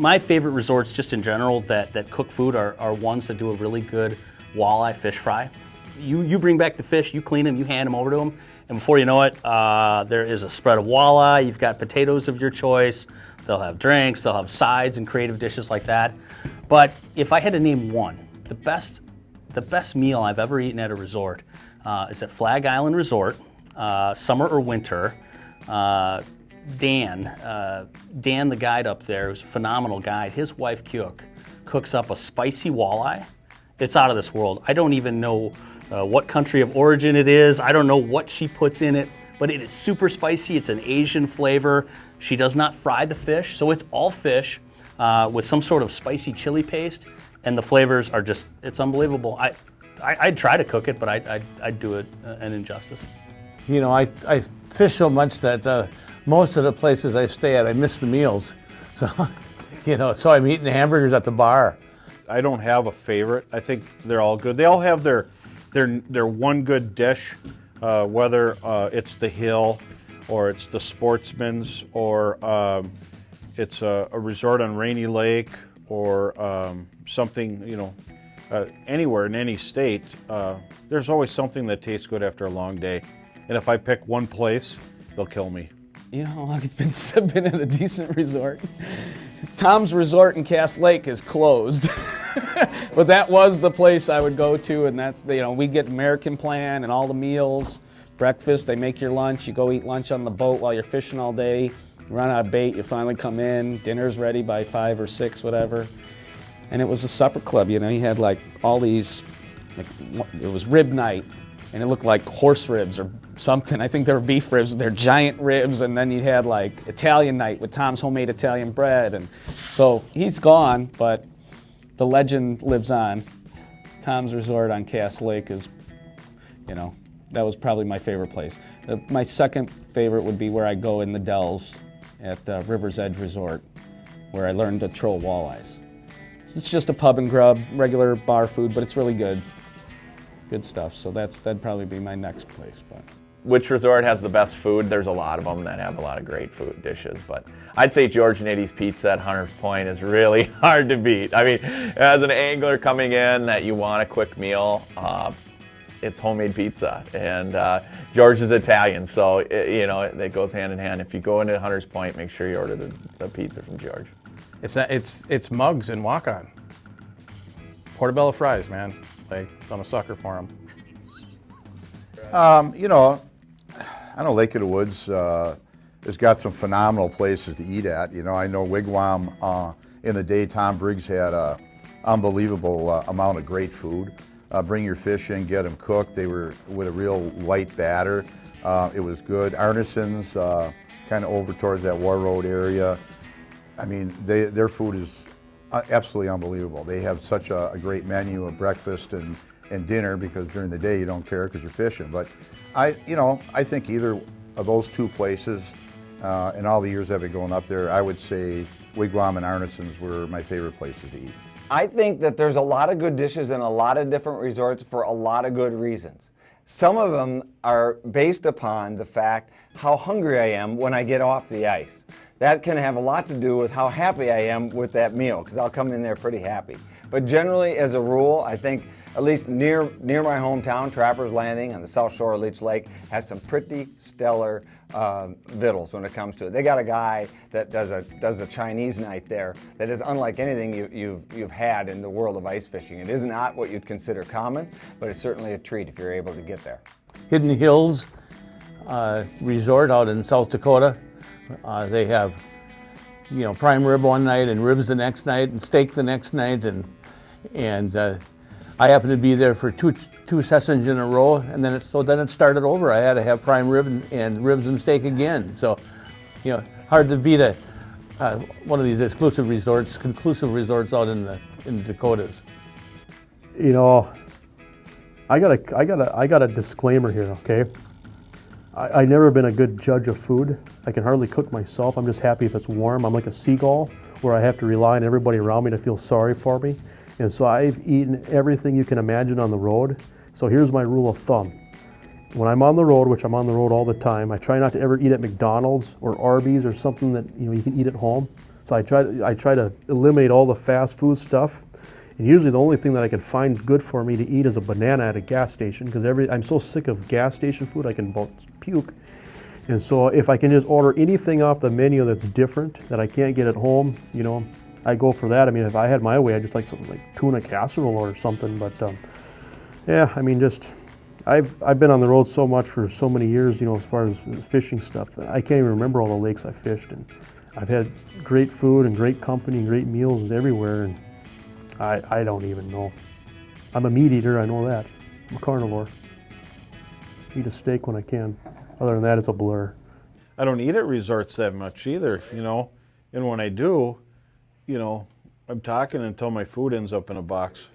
My favorite resorts just in general that cook food are ones that do a really good walleye fish fry. You bring back the fish, you clean them, you hand them over to them, and before you know it, there is a spread of walleye, you've got potatoes of your choice, they'll have drinks, they'll have sides and creative dishes like that. But if I had to name one, the best meal I've ever eaten at a resort is at Flag Island Resort, summer or winter. Dan, the guide up there, who's a phenomenal guide, his wife Kyuk cooks up a spicy walleye. It's out of this world. I don't even know what country of origin it is. I don't know what she puts in it, but it is super spicy. It's an Asian flavor. She does not fry the fish, so it's all fish with some sort of spicy chili paste, and the flavors are just, it's unbelievable. I'd try to cook it, but I'd do it an injustice. You know, I fish so much that most of the places I stay at, I miss the meals. So, you know, so I'm eating hamburgers at the bar. I don't have a favorite. I think they're all good. They all have their one good dish, whether it's the Hill, or it's the Sportsman's, or it's a resort on Rainy Lake, or something, you know, anywhere in any state. There's always something that tastes good after a long day. And if I pick one place, they'll kill me. You know how long it's been since I've been at a decent resort? Tom's Resort in Cass Lake is closed. But that was the place I would go to, and that's, you know, we get American Plan and all the meals, breakfast, they make your lunch, you go eat lunch on the boat while you're fishing all day, you run out of bait, you finally come in, dinner's ready by 5 or 6, whatever. And it was a supper club, you know, you had like all these, like, it was rib night, and it looked like horse ribs or something. I think they were beef ribs, they're giant ribs, and then you had like Italian night with Tom's homemade Italian bread. And so he's gone, but the legend lives on. Tom's Resort on Cass Lake is, you know, that was probably my favorite place. My second favorite would be where I go in the Dells at River's Edge Resort, where I learned to troll walleyes. It's just a pub and grub, regular bar food, but it's really good. Good stuff, so that'd probably be my next place. But which resort has the best food? There's a lot of them that have a lot of great food dishes, but I'd say George and Eddie's Pizza at Hunters Point is really hard to beat. I mean, as an angler coming in that you want a quick meal, it's homemade pizza, and George is Italian, so you know it goes hand in hand. If you go into Hunters Point, make sure you order the pizza from George. It's mugs and walk-on. Portobello Fries, man. Like, I'm a sucker for them. You know, I know Lake of the Woods has got some phenomenal places to eat at. You know, I know Wigwam in the day, Tom Briggs had an unbelievable amount of great food. Bring your fish in, get them cooked. They were with a real light batter. It was good. Artisans, kind of over towards that War Road area. I mean, their food is absolutely unbelievable. They have such a great menu of breakfast and dinner, because during the day you don't care because you're fishing. But I think either of those two places, in all the years I've been going up there, I would say Wigwam and Artisans were my favorite places to eat. I think that there's a lot of good dishes in a lot of different resorts for a lot of good reasons. Some of them are based upon the fact how hungry I am when I get off the ice. That can have a lot to do with how happy I am with that meal, because I'll come in there pretty happy. But generally, as a rule, I think at least near my hometown, Trappers Landing on the south shore of Leech Lake has some pretty stellar victuals when it comes to it. They got a guy that does a Chinese night there that is unlike anything you've had in the world of ice fishing. It is not what you'd consider common, but it's certainly a treat if you're able to get there. Hidden Hills Resort out in South Dakota. They have, you know, prime rib one night and ribs the next night and steak the next night, and I happened to be there for two sessions in a row, and then it started over. I had to have prime rib and ribs and steak again. So, you know, hard to beat one of these conclusive resorts out in the Dakotas. You know, I got a disclaimer here, okay? I've never been a good judge of food. I can hardly cook myself. I'm just happy if it's warm. I'm like a seagull where I have to rely on everybody around me to feel sorry for me. And so I've eaten everything you can imagine on the road. So here's my rule of thumb. When I'm on the road, which I'm on the road all the time, I try not to ever eat at McDonald's or Arby's or something that you can eat at home. So I try to eliminate all the fast food stuff. And usually the only thing that I can find good for me to eat is a banana at a gas station, because I'm so sick of gas station food I can about puke. And so if I can just order anything off the menu that's different that I can't get at home, you know, I go for that. I mean, if I had my way, I'd just like something like tuna casserole or something. But yeah, I mean, just I've been on the road so much for so many years, you know, as far as fishing stuff. I can't even remember all the lakes I fished, and I've had great food and great company and great meals everywhere, and I don't even know. I'm a meat eater, I know that. I'm a carnivore. Eat a steak when I can. Other than that, it's a blur. I don't eat at resorts that much either, you know. And when I do, you know, I'm talking until my food ends up in a box.